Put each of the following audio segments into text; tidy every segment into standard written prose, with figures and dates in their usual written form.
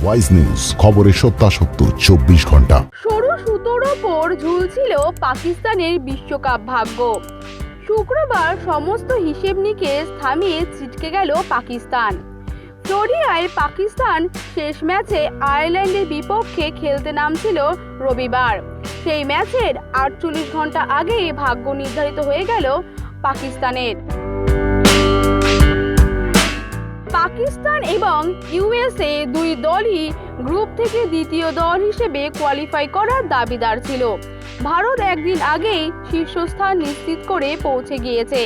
Wise news, খবরের সত্যাসত্য 24 ঘন্টা। সরু সুতোর ওপর ঝুলছিল পাকিস্তানের বিশ্বকাপ ভাগ্য। শুক্রবার সমস্ত হিসেব নিকেশ থামিয়ে ছিটকে গেল পাকিস্তান। ফ্লোরিডায় পাকিস্তান শেষ ম্যাচে আয়ারল্যান্ডের বিপক্ষে খেলতে নামছিল রবিবার। সেই ম্যাচের 48 ঘন্টা আগেই ভাগ্য নির্ধারিত হয়ে গেল পাকিস্তানের। পাকিস্তান এবং ইউএসএ দুই দলই গ্রুপ থেকে দ্বিতীয় দল হিসেবে কোয়ালিফাই করার দাবিদার ছিল। ভারত একদিন আগেই শীর্ষস্থান নিশ্চিত করে পৌঁছে গিয়েছে।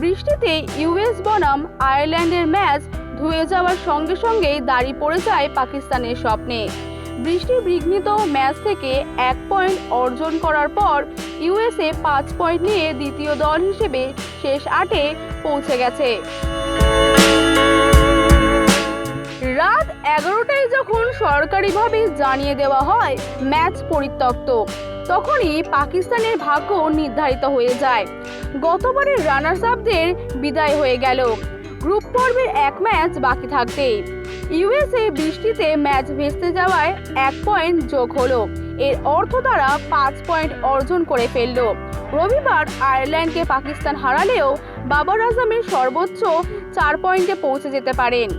বৃষ্টিতে ইউএস বনাম আয়ারল্যান্ডের ম্যাচ ধুয়ে যাওয়ার সঙ্গে সঙ্গেই দাড়ি পড়ে যায় পাকিস্তানের স্বপ্নে। বৃষ্টি বিঘ্নিত ম্যাচ থেকে 1 পয়েন্ট অর্জন করার পর ইউএসএ 5 পয়েন্ট নিয়ে দ্বিতীয় দল হিসেবে শেষ 8-এ পৌঁছে গেছে। রাত 11টায় যখন সরকারিভাবে জানিয়ে দেওয়া হয় ম্যাচ পরিত্যক্ত, তখনই পাকিস্তানের ভাগ্য নির্ধারিত হয়ে যায়। গতবারের রানার্স আপদের বিদায় হয়ে গেল গ্রুপ পর্বের এক ম্যাচ বাকি থাকতেই। ইউএসএ বৃষ্টিতে ম্যাচ ভেস্তে যাওয়ায় 1 পয়েন্ট যোগ হলো। এর অর্থ তারা 5 পয়েন্ট অর্জন করে ফেলল। রবিবার আয়ারল্যান্ডকে পাকিস্তান হারালেও বাবর আজমের সর্বোচ্চ 4 পয়েন্টে পৌঁছে যেতে পারেন।